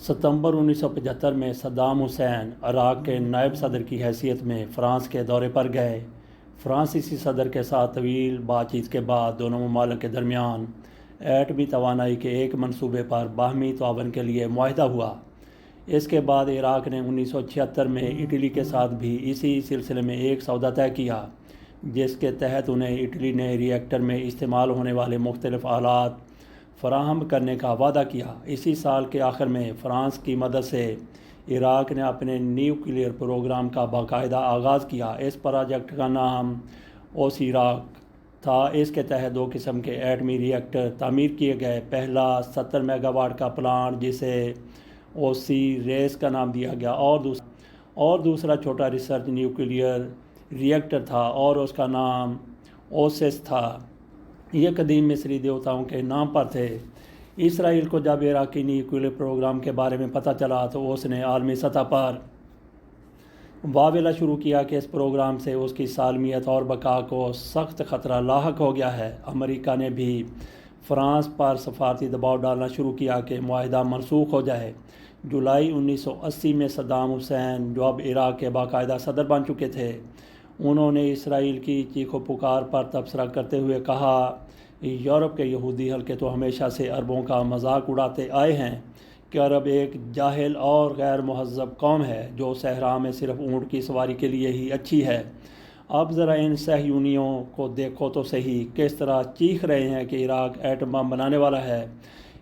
ستمبر 1975 میں Saddam Hussein Iraq کے نائب صدر کی حیثیت میں فرانس کے دورے پر گئے۔ فرانسیسی صدر کے ساتھ طویل بات چیت کے بعد دونوں ممالک کے درمیان ایٹمی توانائی کے ایک منصوبے پر باہمی تعاون کے لیے معاہدہ ہوا۔ اس کے بعد عراق نے 1976 میں اٹلی کے ساتھ بھی اسی سلسلے میں ایک سودا طے کیا، جس کے تحت انہیں اٹلی نے ری ایکٹر میں استعمال ہونے والے مختلف آلات فراہم کرنے کا وعدہ کیا۔ اسی سال کے آخر میں فرانس کی مدد سے عراق نے اپنے نیوکلیئر پروگرام کا باقاعدہ آغاز کیا۔ اس پروجیکٹ کا نام اوسیراک تھا۔ اس کے تحت 2 قسم کے ایٹمی ری ایکٹر تعمیر کیے گئے۔ پہلا 70 میگا واٹ کا پلانٹ جسے اوسی ریس کا نام دیا گیا اور دوسرا چھوٹا ریسرچ نیوکلیئر ری ایکٹر تھا اور اس کا نام اوسس تھا۔ یہ قدیم مصری دیوتاؤں کے نام پر تھے۔ اسرائیل کو جب عراقی نیوکلیئر پروگرام کے بارے میں پتہ چلا تو اس نے عالمی سطح پر واویلا شروع کیا کہ اس پروگرام سے اس کی سالمیت اور بقا کو سخت خطرہ لاحق ہو گیا ہے۔ امریکہ نے بھی فرانس پر سفارتی دباؤ ڈالنا شروع کیا کہ معاہدہ منسوخ ہو جائے۔ جولائی 1980 میں صدام حسین جو اب عراق کے باقاعدہ صدر بن چکے تھے، انہوں نے اسرائیل کی چیخ و پکار پر تبصرہ کرتے ہوئے کہا، یورپ کے یہودی حلقے تو ہمیشہ سے عربوں کا مذاق اڑاتے آئے ہیں کہ عرب ایک جاہل اور غیر مہذب قوم ہے جو صحرا میں صرف اونٹ کی سواری کے لیے ہی اچھی ہے۔ اب ذرا ان صہیونیوں کو دیکھو تو صحیح، کس طرح چیخ رہے ہیں کہ عراق ایٹم بم بنانے والا ہے۔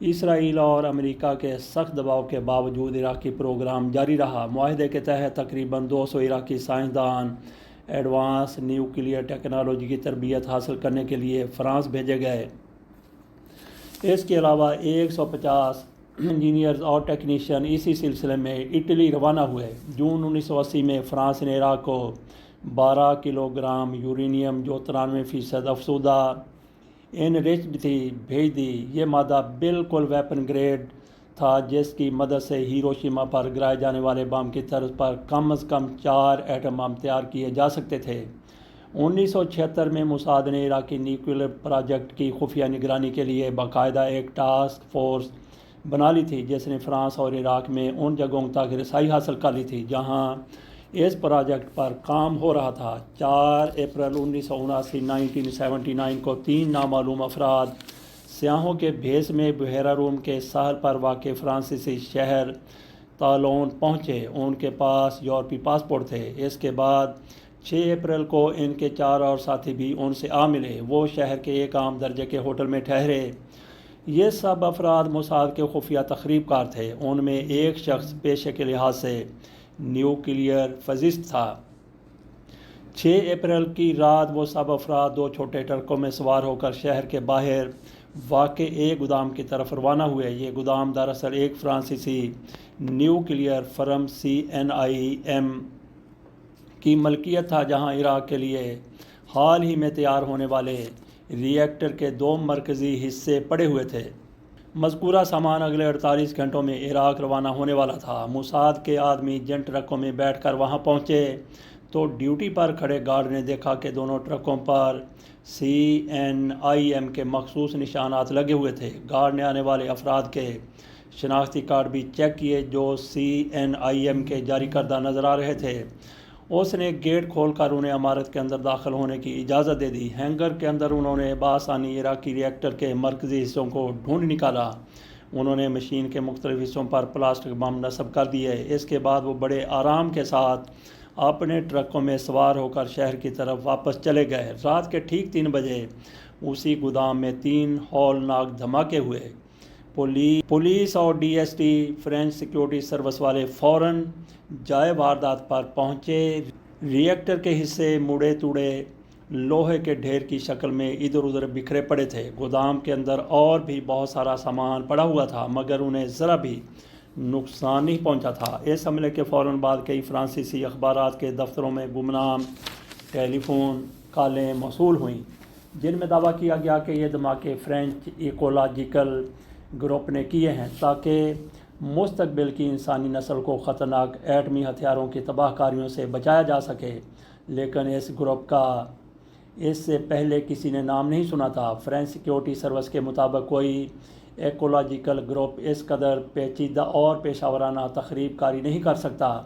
اسرائیل اور امریکہ کے سخت دباؤ کے باوجود عراقی پروگرام جاری رہا۔ معاہدے کے تحت تقریباً 200 عراقی سائنسدان ایڈوانس نیوکلیئر ٹیکنالوجی کی تربیت حاصل کرنے کے لیے فرانس بھیجے گئے۔ اس کے علاوہ 150 انجینئرز اور ٹیکنیشین اسی سلسلے میں اٹلی روانہ ہوئے۔ جون 1980 میں فرانس نے عراق کو 12 کلو گرام یورینیم جو 93% افزودہ انریچڈ تھی بھیج دی۔ یہ مادہ بالکل ویپن گریڈ تھا جس کی مدد سے ہیروشیما پر گرائے جانے والے بم کی طرز پر کم از کم 4 ایٹم بم تیار کیے جا سکتے تھے۔ 1976 میں موساد نے عراقی نیوکلیئر پروجیکٹ کی خفیہ نگرانی کے لیے باقاعدہ ایک ٹاسک فورس بنا لی تھی جس نے فرانس اور عراق میں ان جگہوں تک رسائی حاصل کر لی تھی جہاں اس پروجیکٹ پر کام ہو رہا تھا۔ 4 اپریل 1979 کو 3 نامعلوم افراد سیاحوں کے بھیس میں بحیرہ روم کے ساحل پر واقع فرانسیسی شہر تالون پہنچے۔ ان کے پاس یورپی پاسپورٹ تھے۔ اس کے بعد 6 اپریل کو ان کے 4 اور ساتھی بھی ان سے آ ملے۔ وہ شہر کے ایک عام درجے کے ہوٹل میں ٹھہرے۔ یہ سب افراد موساد کے خفیہ تخریب کار تھے۔ ان میں ایک شخص پیشے کے لحاظ سے نیوکلیئر فزسٹ تھا۔ 6 اپریل کی رات وہ سب افراد 2 چھوٹے ٹرکوں میں سوار ہو کر شہر کے باہر واقع ایک گودام کی طرف روانہ ہوئے۔ یہ گودام دراصل ایک فرانسیسی نیوکلیئر فرم CNIM کی ملکیت تھا جہاں عراق کے لیے حال ہی میں تیار ہونے والے ری ایکٹر کے 2 مرکزی حصے پڑے ہوئے تھے۔ مذکورہ سامان اگلے 48 گھنٹوں میں عراق روانہ ہونے والا تھا۔ موساد کے آدمی جن ٹرکوں میں بیٹھ کر وہاں پہنچے تو ڈیوٹی پر کھڑے گارڈ نے دیکھا کہ دونوں ٹرکوں پر CNIM کے مخصوص نشانات لگے ہوئے تھے۔ گارڈ نے آنے والے افراد کے شناختی کارڈ بھی چیک کیے جو CNIM کے جاری کردہ نظر آ رہے تھے۔ اس نے گیٹ کھول کر انہیں عمارت کے اندر داخل ہونے کی اجازت دے دی۔ ہینگر کے اندر انہوں نے بآسانی عراقی ری ایکٹر کے مرکزی حصوں کو ڈھونڈ نکالا۔ انہوں نے مشین کے مختلف حصوں پر پلاسٹک بم نصب کر دیے۔ اس کے بعد وہ بڑے آرام کے ساتھ اپنے ٹرکوں میں سوار ہو کر شہر کی طرف واپس چلے گئے۔ رات کے ٹھیک 3 بجے اسی گودام میں 3 ہولناک دھماکے ہوئے۔ پولیس اور DST فرینچ سیکیورٹی سروس والے فوراً جائے واردات پر پہنچے۔ ری ایکٹر کے حصے مڑے توڑے لوہے کے ڈھیر کی شکل میں ادھر ادھر بکھرے پڑے تھے۔ گودام کے اندر اور بھی بہت سارا سامان پڑا ہوا تھا مگر انہیں ذرا بھی نقصان نہیں پہنچا تھا۔ اس حملے کے فوراً بعد کئی فرانسیسی اخبارات کے دفتروں میں گمنام ٹیلی فون کالیں موصول ہوئیں جن میں دعویٰ کیا گیا کہ یہ دھماکے فرینچ ایکولوجیکل گروپ نے کیے ہیں تاکہ مستقبل کی انسانی نسل کو خطرناک ایٹمی ہتھیاروں کی تباہ کاریوں سے بچایا جا سکے، لیکن اس گروپ کا اس سے پہلے کسی نے نام نہیں سنا تھا۔ فرینچ سیکیورٹی سروس کے مطابق کوئی ایکولوجیکل گروپ اس قدر پیچیدہ اور پیشہ ورانہ تخریب کاری نہیں کر سکتا۔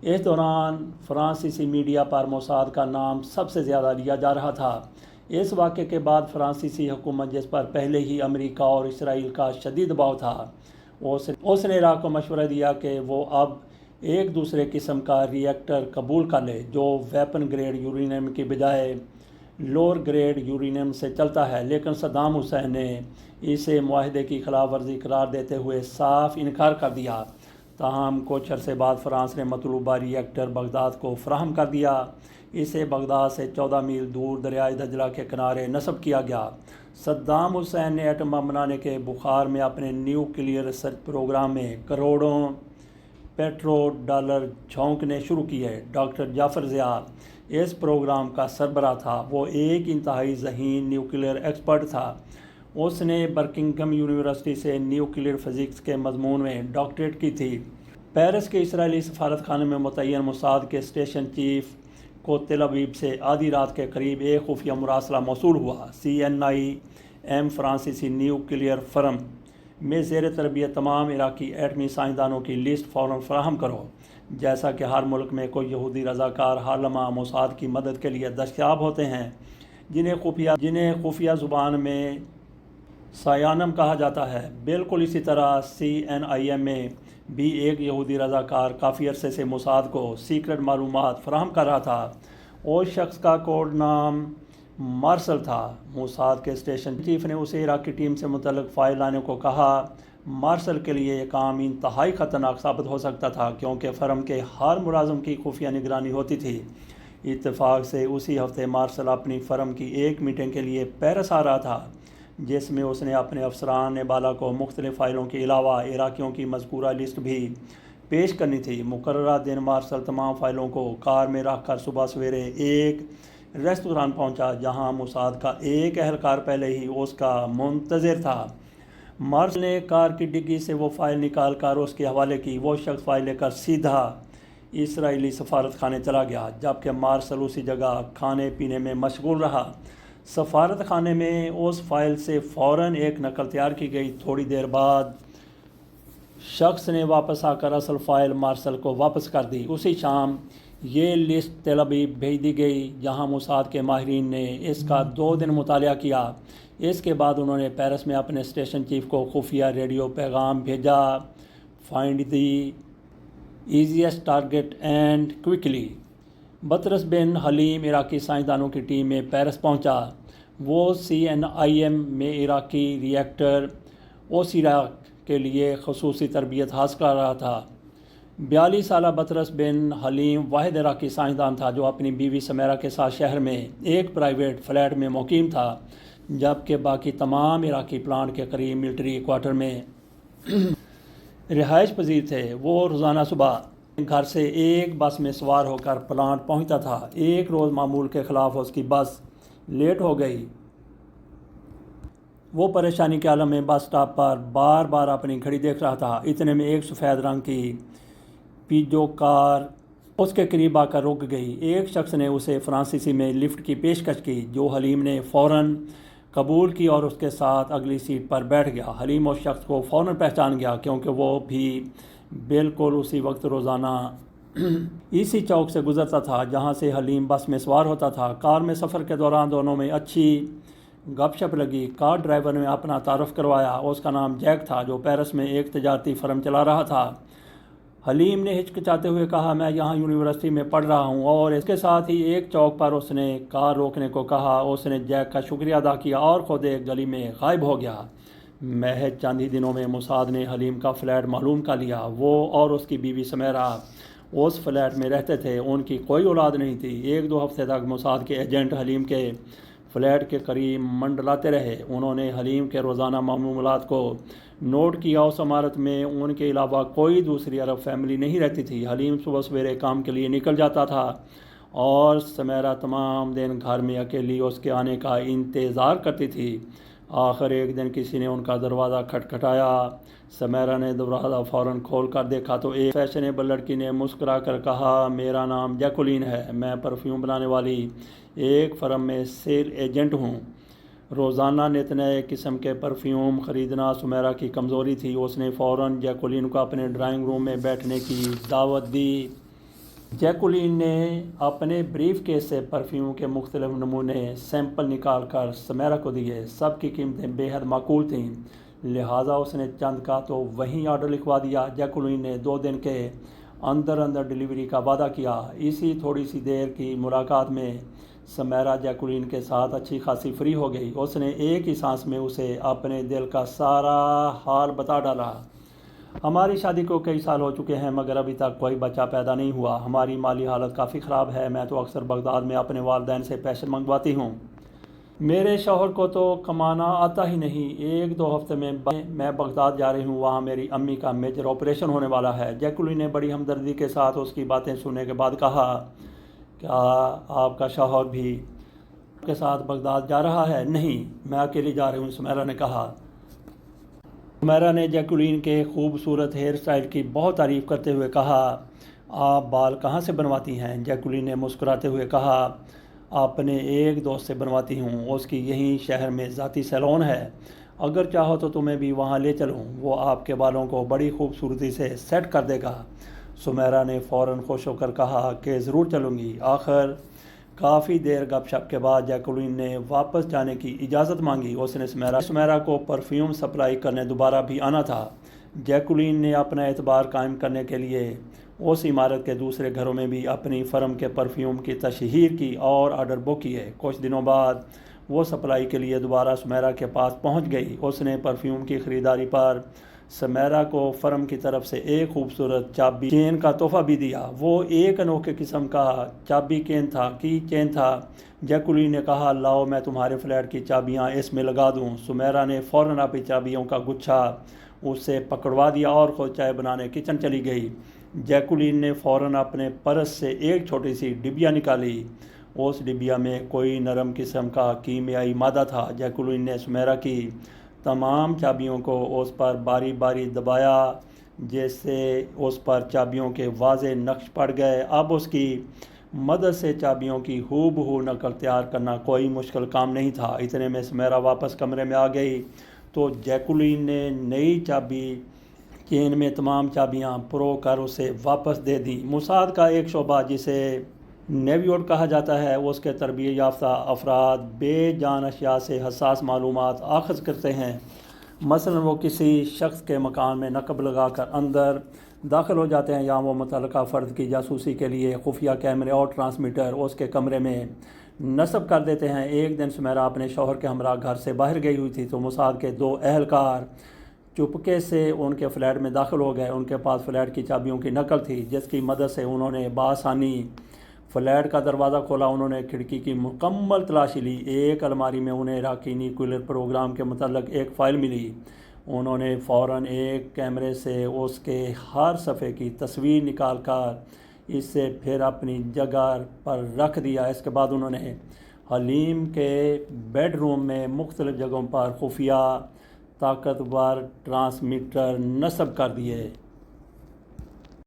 اس دوران فرانسیسی میڈیا پر موساد کا نام سب سے زیادہ لیا جا رہا تھا۔ اس واقعے کے بعد فرانسیسی حکومت، جس پر پہلے ہی امریکہ اور اسرائیل کا شدید دباؤ تھا، اس نے عراق کو مشورہ دیا کہ وہ اب ایک دوسرے قسم کا ری ایکٹر قبول کر لے جو ویپن گریڈ یورینیم کی بجائے لوور گریڈ یورینیم سے چلتا ہے، لیکن صدام حسین نے اسے معاہدے کی خلاف ورزی قرار دیتے ہوئے صاف انکار کر دیا۔ تاہم کچھ عرصے بعد فرانس نے مطلوبہ ری ایکٹر بغداد کو فراہم کر دیا۔ اسے بغداد سے 14 میل دور دریائے دجلہ کے کنارے نصب کیا گیا۔ صدام حسین نے ایٹم بم بنانے کے بخار میں اپنے نیوکلیئر ریسرچ پروگرام میں کروڑوں پیٹرو ڈالر جھونکنے شروع کیے۔ ڈاکٹر جعفر ضیاء اس پروگرام کا سربراہ تھا۔ وہ ایک انتہائی ذہین نیوکلیئر ایکسپرٹ تھا۔ اس نے برکنگھم یونیورسٹی سے نیوکلیئر فزکس کے مضمون میں ڈاکٹریٹ کی تھی۔ پیرس کے اسرائیلی سفارت خانے میں متعین موساد کے اسٹیشن چیف کو تل ابیب سے آدھی رات کے قریب ایک خفیہ مراسلہ موصول ہوا۔ CNIM فرانسیسی نیوکلیئر فرم میں زیر تربیت تمام عراقی ایٹمی سائنسدانوں کی لسٹ فوراً فراہم کرو۔ جیسا کہ ہر ملک میں کوئی یہودی رضاکار ہر لمحہ موساد کی مدد کے لیے دستیاب ہوتے ہیں، جنہیں خفیہ زبان میں سایانم کہا جاتا ہے، بالکل اسی طرح CNIM میں بھی ایک یہودی رضاکار کافی عرصے سے موساد کو سیکرٹ معلومات فراہم کر رہا تھا۔ اس شخص کا کوڈ نام مارسل تھا۔ موساد کے اسٹیشن چیف نے اسے عراقی ٹیم سے متعلق فائل لانے کو کہا۔ مارسل کے لیے یہ کام انتہائی خطرناک ثابت ہو سکتا تھا کیونکہ فرم کے ہر ملازم کی خفیہ نگرانی ہوتی تھی۔ اتفاق سے اسی ہفتے مارسل اپنی فرم کی ایک میٹنگ کے لیے پیرس آ رہا تھا، جس میں اس نے اپنے افسران بالا کو مختلف فائلوں کے علاوہ عراقیوں کی مذکورہ لسٹ بھی پیش کرنی تھی۔ مقررہ دن مارسل تمام فائلوں کو کار میں رکھ کر صبح سویرے ایک ریستوران پہنچا جہاں موساد کا ایک اہلکار پہلے ہی اس کا منتظر تھا۔ مارسل نے کار کی ڈگی سے وہ فائل نکال کر اس کے حوالے کی۔ وہ شخص فائل لے کر سیدھا اسرائیلی سفارت خانے چلا گیا، جبکہ مارسل اسی جگہ کھانے پینے میں مشغول رہا۔ سفارت خانے میں اس فائل سے فوراً ایک نقل تیار کی گئی۔ تھوڑی دیر بعد شخص نے واپس آ کر اصل فائل مارسل کو واپس کر دی۔ اسی شام یہ لسٹ تل ابیب بھیج دی گئی جہاں موساد کے ماہرین نے اس کا 2 دن مطالعہ کیا۔ اس کے بعد انہوں نے پیرس میں اپنے اسٹیشن چیف کو خفیہ ریڈیو پیغام بھیجا: find the easiest target and quickly. Butrus bin Halim عراقی سائنسدانوں کی ٹیم میں پیرس پہنچا۔ وہ CNIM میں عراقی ری ایکٹر اوسیراک کے لیے خصوصی تربیت حاصل کر رہا تھا۔ 42 سالہ بطرس بن حلیم واحد عراقی سائنسدان تھا جو اپنی بیوی سمیرہ کے ساتھ شہر میں ایک پرائیویٹ فلیٹ میں مقیم تھا، جبکہ باقی تمام عراقی پلانٹ کے قریب ملٹری کوارٹر میں رہائش پذیر تھے۔ وہ روزانہ صبح گھر سے ایک بس میں سوار ہو کر پلانٹ پہنچتا تھا۔ ایک روز معمول کے خلاف اس کی بس لیٹ ہو گئی۔ وہ پریشانی کے عالم میں بس سٹاپ پر بار بار اپنی گھڑی دیکھ رہا تھا۔ اتنے میں ایک سفید رنگ کی پیجو کار اس کے قریب آ کر رک گئی۔ ایک شخص نے اسے فرانسیسی میں لفٹ کی پیشکش کی جو حلیم نے فوراً قبول کی اور اس کے ساتھ اگلی سیٹ پر بیٹھ گیا۔ حلیم اس شخص کو فوراً پہچان گیا کیونکہ وہ بھی بالکل اسی وقت روزانہ اسی چوک سے گزرتا تھا جہاں سے حلیم بس میں سوار ہوتا تھا۔ کار میں سفر کے دوران دونوں میں اچھی گپ شپ لگی۔ کار ڈرائیور نے اپنا تعارف کروایا۔ اس کا نام جیک تھا جو پیرس میں ایک تجارتی فرم چلا رہا تھا۔ حلیم نے ہچکچاتے ہوئے کہا، میں یہاں یونیورسٹی میں پڑھ رہا ہوں، اور اس کے ساتھ ہی ایک چوک پر اس نے کار روکنے کو کہا۔ اس نے جیک کا شکریہ ادا کیا اور خود ایک گلی میں غائب ہو گیا۔ محض چند ہی دنوں میں موساد نے حلیم کا فلیٹ معلوم کر لیا۔ وہ اور اس کی بیوی سمیرہ اس فلیٹ میں رہتے تھے۔ ان کی کوئی اولاد نہیں تھی۔ 1-2 ہفتے تک موساد کے ایجنٹ حلیم کے فلیٹ کے قریب منڈلاتے رہے۔ انہوں نے حلیم کے روزانہ معمولات کو نوٹ کیا۔ اس عمارت میں ان کے علاوہ کوئی دوسری عرب فیملی نہیں رہتی تھی۔ حلیم صبح سویرے کام کے لیے نکل جاتا تھا اور سمیرہ تمام دن گھر میں اکیلی اس کے آنے کا انتظار کرتی تھی۔ آخر ایک دن کسی نے ان کا دروازہ کھٹکھٹایا۔ سمیرہ نے دروازہ فوراً کھول کر دیکھا تو ایک فیشنیبل لڑکی نے مسکرا کر کہا، میرا نام جیکولین ہے، میں پرفیوم بنانے والی ایک فرم میں سیل ایجنٹ ہوں۔ روزانہ نت نئے قسم کے پرفیوم خریدنا سمیرہ کی کمزوری تھی۔ اس نے فوراً جیکولین کو اپنے ڈرائنگ روم میں بیٹھنے کی دعوت دی۔ جیکولین نے اپنے بریف کیس سے پرفیوم کے مختلف نمونے سیمپل نکال کر سمیرہ کو دیے۔ سب کی قیمتیں بے حد معقول تھیں، لہٰذا اس نے چند کا تو وہیں آرڈر لکھوا دیا۔ جیکولین نے 2 دن کے اندر ڈیلیوری کا وعدہ کیا۔ اسی تھوڑی سی دیر کی ملاقات میں سمیرہ جیکولین کے ساتھ اچھی خاصی فری ہو گئی۔ اس نے ایک ہی سانس میں اسے اپنے دل کا سارا حال بتا ڈالا۔ ہماری شادی کو کئی سال ہو چکے ہیں مگر ابھی تک کوئی بچہ پیدا نہیں ہوا۔ ہماری مالی حالت کافی خراب ہے۔ میں تو اکثر بغداد میں اپنے والدین سے پیسے منگواتی ہوں۔ میرے شوہر کو تو کمانا آتا ہی نہیں۔ 1-2 ہفتے میں میں بغداد جا رہی ہوں، وہاں میری امی کا میجر آپریشن ہونے والا ہے۔ جیکولین نے بڑی ہمدردی کے ساتھ اس کی باتیں سننے کے بعد کہا، کیا آپ کا شوہر بھی آپ کے ساتھ بغداد جا رہا ہے؟ نہیں، میں اکیلی جا رہی ہوں، سمیرہ نے کہا۔ سمیرہ نے جیکولین کے خوبصورت ہیئر سٹائل کی بہت تعریف کرتے ہوئے کہا، آپ بال کہاں سے بنواتی ہیں؟ جیکولین نے مسکراتے ہوئے کہا، اپنے ایک دوست سے بنواتی ہوں، اس کی یہیں شہر میں ذاتی سیلون ہے، اگر چاہو تو تمہیں بھی وہاں لے چلوں، وہ آپ کے بالوں کو بڑی خوبصورتی سے سیٹ کر دے گا۔ سمیرہ نے فوراً خوش ہو کر کہا کہ ضرور چلوں گی۔ آخر کافی دیر گپ شپ کے بعد جیکولین نے واپس جانے کی اجازت مانگی۔ اس نے سمیرہ کو پرفیوم سپلائی کرنے دوبارہ بھی آنا تھا۔ جیکولین نے اپنا اعتبار قائم کرنے کے لیے اس عمارت کے دوسرے گھروں میں بھی اپنی فرم کے پرفیوم کی تشہیر کی اور آرڈر بک کیے۔ کچھ دنوں بعد وہ سپلائی کے لیے دوبارہ سمیرہ کے پاس پہنچ گئی۔ اس نے پرفیوم کی خریداری پر سمیرہ کو فرم کی طرف سے ایک خوبصورت چابی چین کا تحفہ بھی دیا۔ وہ ایک انوکھے قسم کا چابی چین تھا۔ جیکولین نے کہا، لاؤ میں تمہارے فلیٹ کی چابیاں اس میں لگا دوں۔ سمیرہ نے فوراً اپنی چابیوں کا گچھا اس سے پکڑوا دیا اور خود چائے بنانے کچن چلی گئی۔ جیکولین نے فوراً اپنے پرس سے ایک چھوٹی سی ڈبیا نکالی۔ اس ڈبیا میں کوئی نرم قسم کا کیمیائی مادہ تھا۔ جیکولین نے سمیرہ کی تمام چابیوں کو اس پر باری باری دبایا، جس سے اس پر چابیوں کے واضح نقش پڑ گئے۔ اب اس کی مدد سے چابیوں کی ہو بہو نقل تیار کرنا کوئی مشکل کام نہیں تھا۔ اتنے میں سمیرہ واپس کمرے میں آ گئی تو جیکولین نے نئی چابی چین میں تمام چابیاں پرو کر اسے واپس دے دیں۔ موساد کا ایک شعبہ جسے نیویوڈ کہا جاتا ہے، اس کے تربیت یافتہ افراد بے جان اشیاء سے حساس معلومات اخذ کرتے ہیں۔ مثلاً وہ کسی شخص کے مکان میں نقب لگا کر اندر داخل ہو جاتے ہیں یا وہ متعلقہ فرد کی جاسوسی کے لیے خفیہ کیمرے اور ٹرانسمیٹر اس کے کمرے میں نصب کر دیتے ہیں۔ ایک دن سمیرہ اپنے شوہر کے ہمراہ گھر سے باہر گئی ہوئی تھی تو موساد کے 2 اہلکار چپکے سے ان کے فلیٹ میں داخل ہو گئے۔ ان کے پاس فلیٹ کی چابیوں کی نقل تھی، جس کی مدد سے انہوں نے بآسانی فلیٹ کا دروازہ کھولا۔ انہوں نے کھڑکی کی مکمل تلاشی لی۔ ایک الماری میں انہیں عراقی نیوکلیئر پروگرام کے متعلق ایک فائل ملی۔ انہوں نے فوراً ایک کیمرے سے اس کے ہر صفحے کی تصویر نکال کر اسے پھر اپنی جگہ پر رکھ دیا۔ اس کے بعد انہوں نے حلیم کے بیڈ روم میں مختلف جگہوں پر خفیہ طاقتور ٹرانسمیٹر نصب کر دیے۔